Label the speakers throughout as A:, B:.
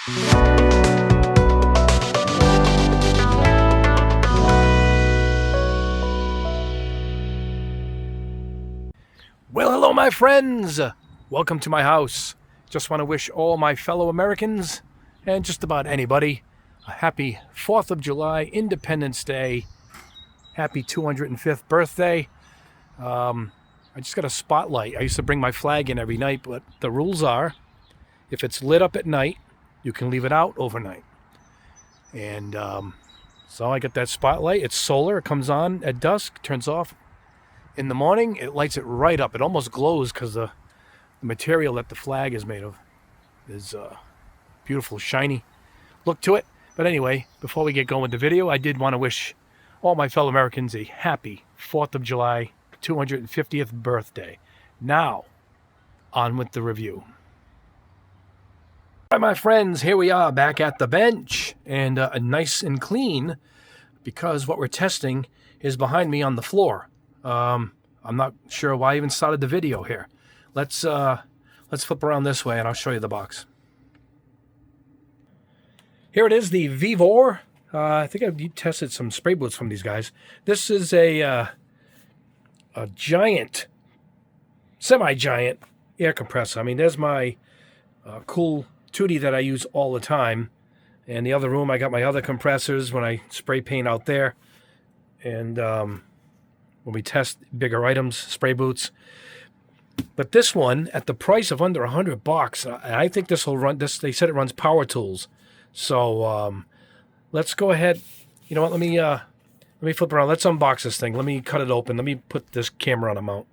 A: Well, hello, my friends. Welcome to my house. Just want to wish all my fellow Americans and just about anybody a happy 4th of July, Independence Day, happy 205th birthday. I just got a spotlight. I used to bring my flag in every night, but the rules are if it's lit up at night, you can leave it out overnight. And so I got that spotlight. It's solar. It comes on at dusk, turns off in the morning. It lights it right up. It almost glows because the material that the flag is made of is beautiful, shiny look to it. But anyway, before we get going with the video, I did want to wish all my fellow Americans a happy 4th of July, 250th birthday. Now, on with the review. All right, my friends, here we are back at the bench, and nice and clean, because what we're testing is behind me on the floor. I'm not sure why I even started the video here. Let's flip around this way and I'll show you the box. Here it is, the Vevor. I think I've tested some spray boots from these guys. This is a giant, semi-giant air compressor. I mean, there's my cool Tootie that I use all the time. In the other room, I got my other compressors when I spray paint out there. And when we test bigger items, spray boots. But this one, at the price of under $100, I think this will run. They said it runs power tools. So let's go ahead. You know what? Let me flip around. Let's unbox this thing. Let me cut it open. Let me put this camera on a mount.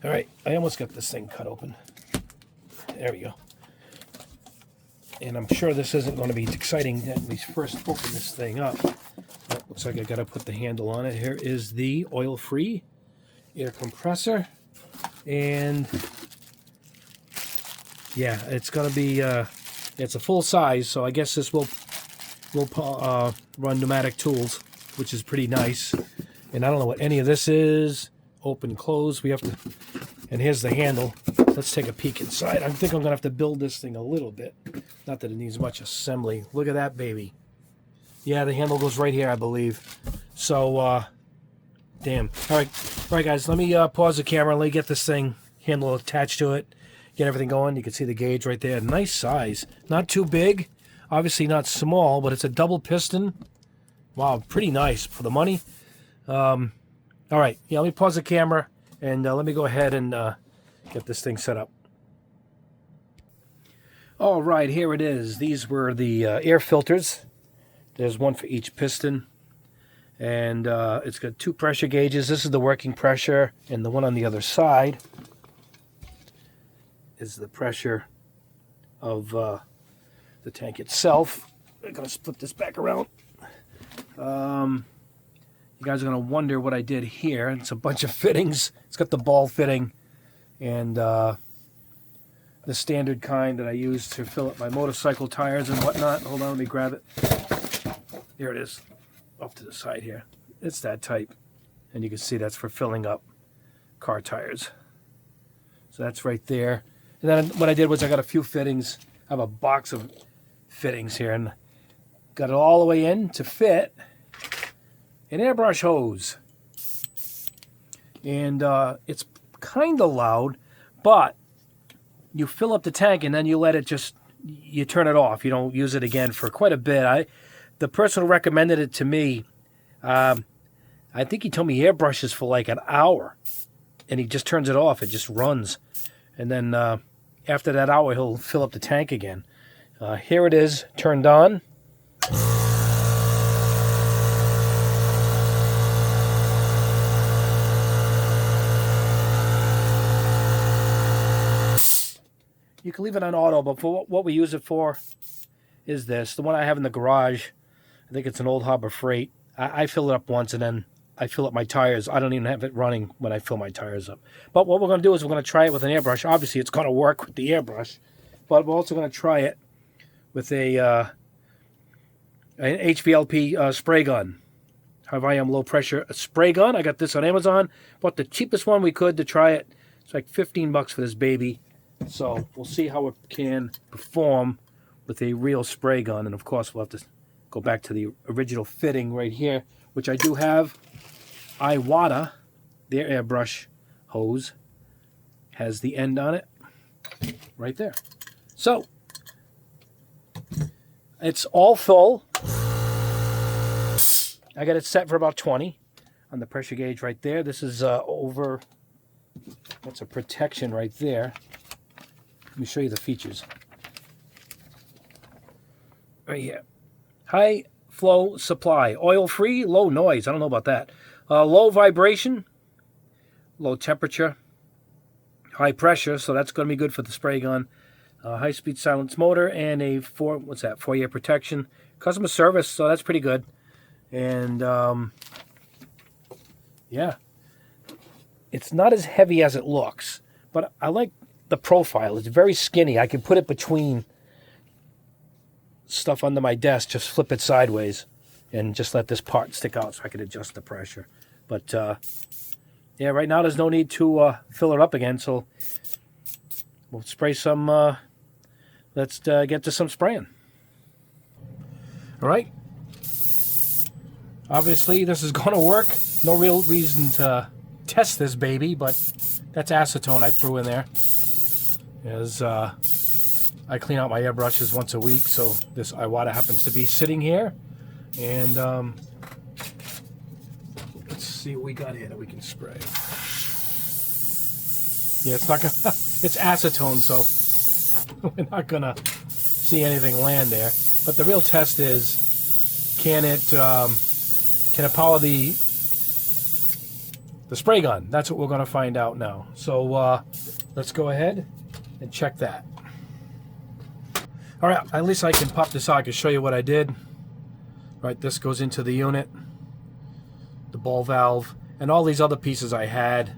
A: All right, I almost got this thing cut open. There we go. And I'm sure this isn't going to be exciting that we first open this thing up. Well, looks like I got to put the handle on it. Here is the oil-free air compressor. And yeah, it's going to be, it's a full size, so I guess this will run pneumatic tools, which is pretty nice. And I don't know what any of this is. Open, close. We have to, and here's the handle. Let's take a peek inside. I think I'm going to have to build this thing a little bit. Not that it needs much assembly. Look at that baby. Yeah, the handle goes right here, I believe. So, damn. All right, guys, let me pause the camera. Let me get this thing handle attached to it. Get everything going. You can see the gauge right there. Nice size. Not too big. Obviously not small, but it's a double piston. Wow, pretty nice for the money. All right, yeah, let me pause the camera, and let me go ahead and get this thing set up. All right, here it is. These were the air filters. There's one for each piston. And it's got 2 pressure gauges. This is the working pressure, and the one on the other side is the pressure of the tank itself. I'm going to split this back around. You guys are going to wonder what I did here. It's a bunch of fittings. It's got the ball fitting and the standard kind that I use to fill up my motorcycle tires and whatnot. Hold on, let me grab it. Here it is, off to the side here. It's that type. And you can see that's for filling up car tires. So that's right there. And then what I did was I got a few fittings. I have a box of fittings here and got it all the way in to fit an airbrush hose. And it's kind of loud, but you fill up the tank and then you let it just, you turn it off. You don't use it again for quite a bit. The person who recommended it to me, I think he told me he airbrushes for like an hour and he just turns it off. It just runs. And then after that hour, he'll fill up the tank again. Here it is, turned on. You can leave it on auto, but for what we use it for is this. The one I have in the garage, I think it's an old Harbor Freight. I fill it up once and then I fill up my tires. I don't even have it running when I fill my tires up. But what we're going to do is we're going to try it with an airbrush. Obviously, it's going to work with the airbrush, but we're also going to try it with an HVLP spray gun. High volume, low pressure spray gun. I got this on Amazon. Bought the cheapest one we could to try it. It's like $15 for this baby. So we'll see how it can perform with a real spray gun. And of course, we'll have to go back to the original fitting right here, which I do have. Iwata, their airbrush hose, has the end on it right there. So it's all full. I got it set for about 20 on the pressure gauge right there. This is over, that's a protection right there. Let me show you the features. Right here. High flow supply, oil free, low noise. I don't know about that. Low vibration, low temperature, high pressure. So that's going to be good for the spray gun. High speed silence motor and a 4-year protection. Customer service. So that's pretty good. And yeah, it's not as heavy as it looks, but I like the profile. It's very skinny. I can put it between stuff under my desk, just flip it sideways and just let this part stick out so I can adjust the pressure. But yeah, right now there's no need to fill it up again, so we'll spray some. Let's get to some spraying. All right. Obviously, this is going to work. No real reason to test this baby, but that's acetone I threw in there. As I clean out my airbrushes once a week, so this Iwata happens to be sitting here. And let's see what we got here that we can spray. Yeah, it's not gonna. It's acetone, so we're not gonna see anything land there. But the real test is, can it power the spray gun? That's what we're going to find out now. So let's go ahead and check that. All right, at least I can pop this out. I can show you what I did. Right, this goes into the unit, the ball valve, and all these other pieces I had.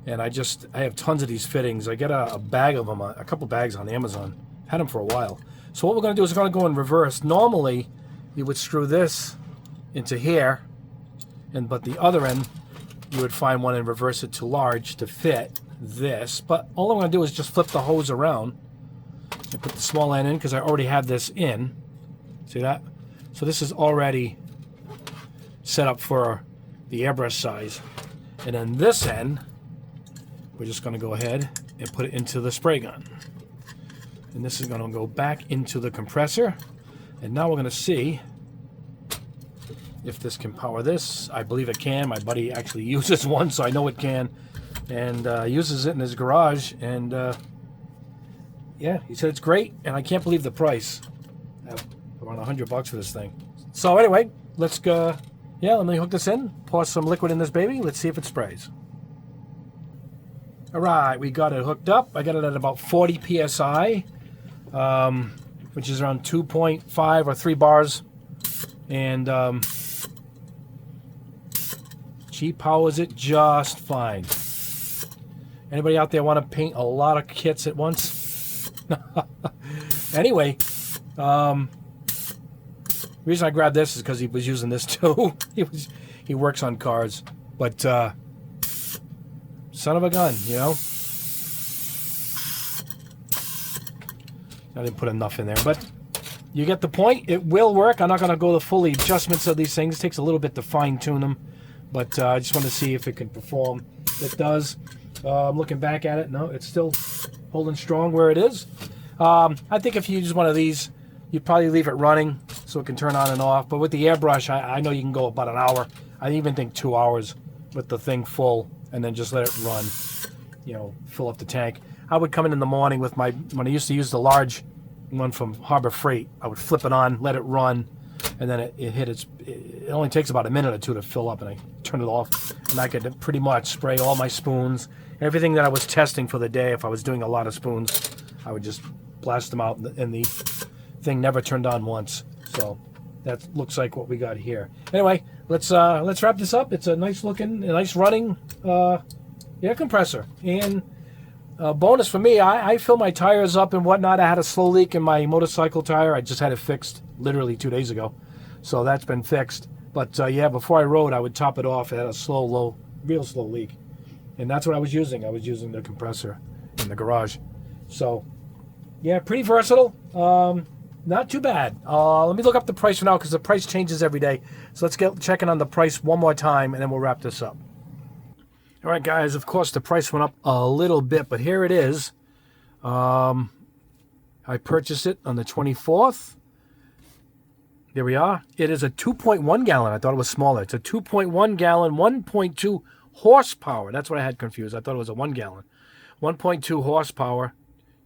A: And I have tons of these fittings. I get a bag of them, a couple bags on Amazon. Had them for a while. So what we're going to do is we're going to go in reverse. Normally, you would screw this into here, but the other end, you would find one and reverse it to large to fit this. But all I'm going to do is just flip the hose around and put the small end in because I already have this in. See that? So this is already set up for the airbrush size. And then this end, we're just going to go ahead and put it into the spray gun. And this is going to go back into the compressor. And now we're going to see if this can power this. I believe it can. My buddy actually uses one, so I know it can. And uses it in his garage. And yeah, he said it's great. And I can't believe the price. Around $100 for this thing. So anyway, let's go. Yeah, let me hook this in. Pour some liquid in this baby. Let's see if it sprays. All right, we got it hooked up. I got it at about 40 psi, which is around 2.5 or 3 bars. And she powers it just fine. Anybody out there want to paint a lot of kits at once? Anyway, the reason I grabbed this is because he was using this too. He works on cars, but son of a gun, you know. I didn't put enough in there, but you get the point. It will work. I'm not going to go the full adjustments of these things. It takes a little bit to fine tune them, but I just want to see if it can perform. It does. I'm looking back at it. No, it's still holding strong where it is. I think if you use one of these, you'd probably leave it running so it can turn on and off. But with the airbrush, I know you can go about an hour. I even think 2 hours with the thing full, and then just let it run. You know, fill up the tank. I would come in the morning with when I used to use the large one from Harbor Freight. I would flip it on, let it run, and then it only takes about a minute or two to fill up, and I turn it off, and I could pretty much spray all my spoons, everything that I was testing for the day. If I was doing a lot of spoons, I would just blast them out, and the thing never turned on once. So that looks like what we got here. Anyway, let's wrap this up. It's a nice running air compressor. And bonus for me, I fill my tires up and whatnot. I had a slow leak in my motorcycle tire. I just had it fixed literally 2 days ago, so that's been fixed. But yeah, before I rode, I would top it off. It had a real slow leak, and that's what I was using. I was using the compressor in the garage. So yeah, pretty versatile. Not too bad. Let me look up the price for now because the price changes every day. So let's get checking on the price one more time and then we'll wrap this up. All right, guys. Of course, the price went up a little bit, but here it is. I purchased it on the 24th. There we are. It is a 2.1 gallon. I thought it was smaller. It's a 2.1 gallon, 1.2 horsepower. That's what I had confused. I thought it was a 1 gallon. 1.2 horsepower,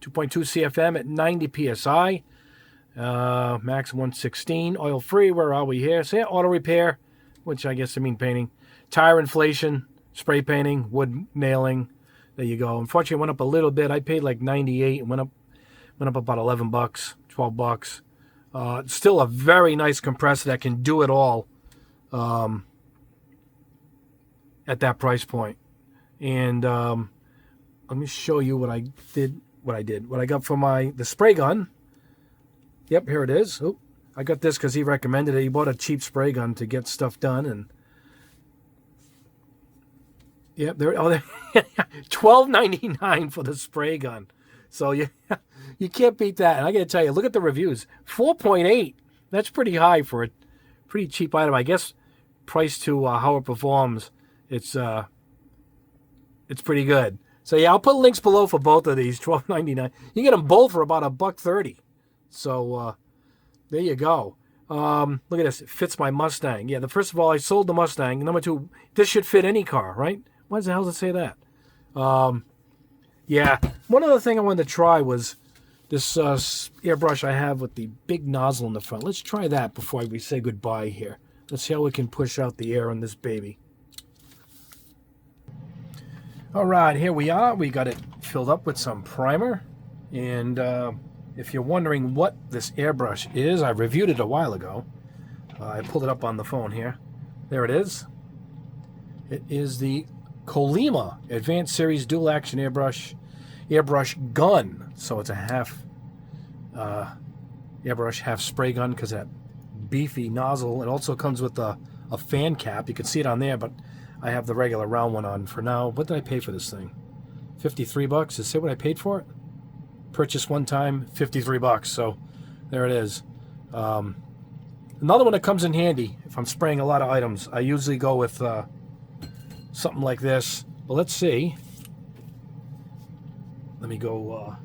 A: 2.2 CFM at 90 PSI. Max 116, oil free. Where are we here? So yeah, auto repair, which I guess I mean painting, tire inflation, spray painting, wood nailing. There you go. Unfortunately, it went up a little bit. I paid like 98 and went up about 11 bucks, 12 bucks. Still a very nice compressor that can do it all at that price point. And let me show you what I got for the spray gun. Yep, here it is. Oh, I got this because he recommended it. He bought a cheap spray gun to get stuff done, and yep, there. Oh, $12.99 for the spray gun. So you can't beat that. And I got to tell you, look at the reviews. 4.8. That's pretty high for a pretty cheap item. I guess price to how it performs, it's pretty good. So yeah, I'll put links below for both of these. $12.99. You get them both for about $1.30. So there you go. Look at this. It fits my Mustang. Yeah, first of all, I sold the Mustang. Number two, this should fit any car, right? Why the hell does it say that? Yeah, one other thing I wanted to try was this airbrush I have with the big nozzle in the front. Let's try that before we say goodbye here. Let's see how we can push out the air on this baby. All right, here we are. We got it filled up with some primer. And if you're wondering what this airbrush is, I reviewed it a while ago. I pulled it up on the phone here. There it is. It is the Colima Advanced Series Dual Action Airbrush Gun. So it's a half airbrush, half spray gun because that beefy nozzle. It also comes with a fan cap. You can see it on there, but I have the regular round one on for now. What did I pay for this thing? 53 bucks. Does it say what I paid for it? Purchase one time, 53 bucks. So there it is. Another one that comes in handy if I'm spraying a lot of items. I usually go with something like this. But let's see. Let me go.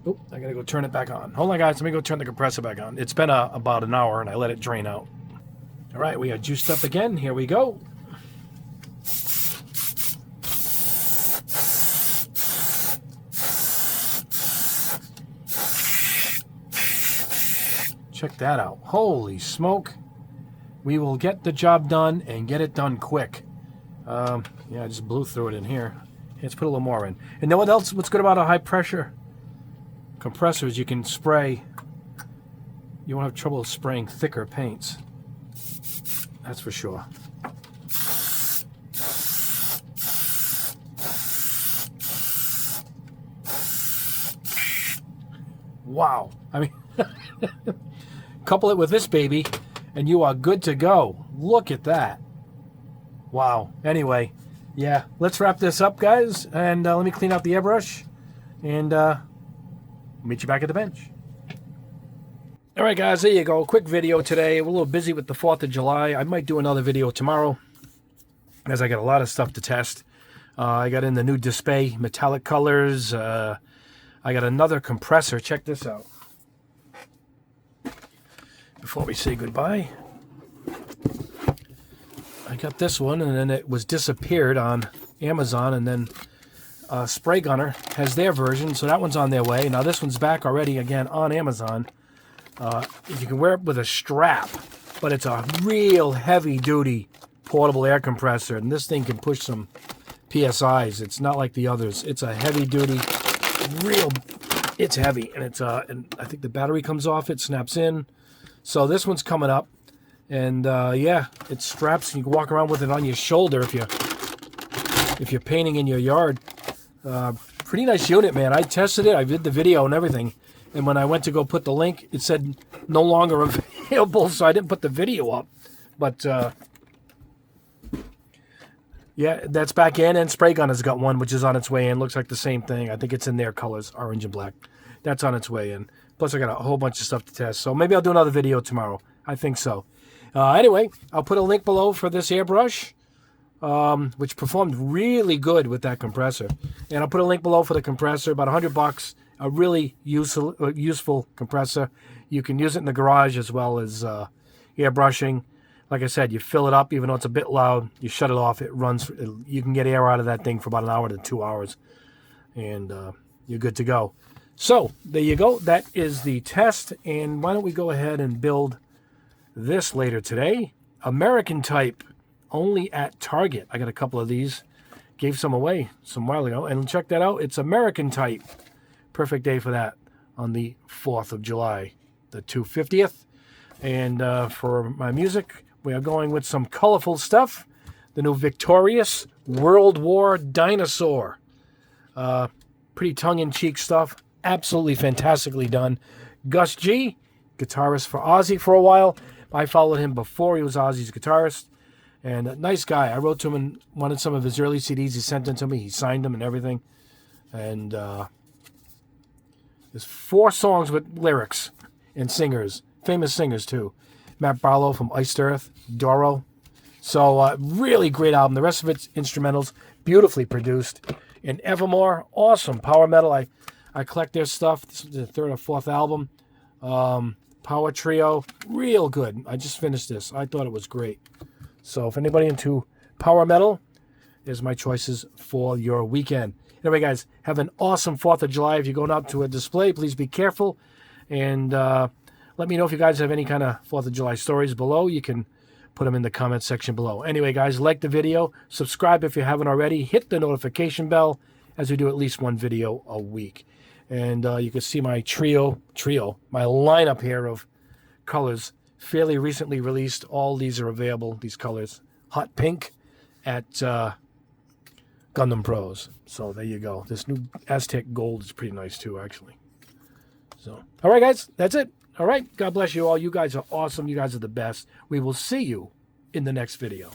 A: Oh, I gotta go turn it back on. Hold on, guys. Let me go turn the compressor back on. It's been about an hour, and I let it drain out. All right, we are juiced up again. Here we go. Check that out. Holy smoke. We will get the job done and get it done quick. Yeah, I just blew through it in here. Let's put a little more in. And then what's good about a high pressure compressor is you can spray. You won't have trouble spraying thicker paints. That's for sure. Wow. I mean, couple it with this baby, and you are good to go. Look at that. Wow. Anyway, yeah, let's wrap this up, guys, and let me clean out the airbrush, and meet you back at the bench. All right, guys, there you go. Quick video today. We're a little busy with the 4th of July. I might do another video tomorrow, as I got a lot of stuff to test. I got in the new display metallic colors. I got another compressor. Check this out. Before we say goodbye, I got this one, and then it was disappeared on Amazon, and then Spray Gunner has their version, so that one's on their way. Now this one's back already again on Amazon. You can wear it with a strap, but it's a real heavy-duty portable air compressor, and this thing can push some PSIs. It's not like the others. It's a heavy-duty, it's heavy, and and I think the battery comes off, it snaps in. So this one's coming up, and yeah, it straps. You can walk around with it on your shoulder if you're painting in your yard. Pretty nice unit, man. I tested it. I did the video and everything, and when I went to go put the link, it said no longer available, so I didn't put the video up. But yeah, that's back in, and Spray Gun has got one, which is on its way in. Looks like the same thing. I think it's in their colors, orange and black. That's on its way in. Plus, I got a whole bunch of stuff to test. So maybe I'll do another video tomorrow. I think so. Anyway, I'll put a link below for this airbrush, which performed really good with that compressor. And I'll put a link below for the compressor, about $100. A really useful compressor. You can use it in the garage as well as airbrushing. Like I said, you fill it up, even though it's a bit loud. You shut it off. It runs. You can get air out of that thing for about an hour to 2 hours. And you're good to go. So, there you go. That is the test. And why don't we go ahead and build this later today. American type, only at Target. I got a couple of these. Gave some away some while ago. And check that out. It's American type. Perfect day for that on the 4th of July, the 250th. And for my music, we are going with some colorful stuff. The new Victorious World War Dinosaur. Pretty tongue-in-cheek stuff. Absolutely fantastically done. Gus G, guitarist for Ozzy for a while. I followed him before he was Ozzy's guitarist. And a nice guy. I wrote to him and wanted some of his early CDs. He sent them to me. He signed them and everything. And there's 4 songs with lyrics and singers. Famous singers, too. Matt Barlow from Iced Earth. Doro. So, really great album. The rest of it's instrumentals. Beautifully produced. And Evermore, awesome. Power metal. I collect their stuff. This is the 3rd or 4th album. Power Trio, real good. I just finished this. I thought it was great. So if anybody into power metal, there's my choices for your weekend. Anyway, guys, have an awesome 4th of July. If you're going out to a display, please be careful. And let me know if you guys have any kind of 4th of July stories below. You can put them in the comment section below. Anyway, guys, like the video. Subscribe if you haven't already. Hit the notification bell as we do at least one video a week. And you can see my my lineup here of colors, fairly recently released. All these are available, these colors. Hot pink at Gundam Pros. So there you go. This new Aztec gold is pretty nice too, actually. So, all right, guys, that's it. All right, God bless you all. You guys are awesome. You guys are the best. We will see you in the next video.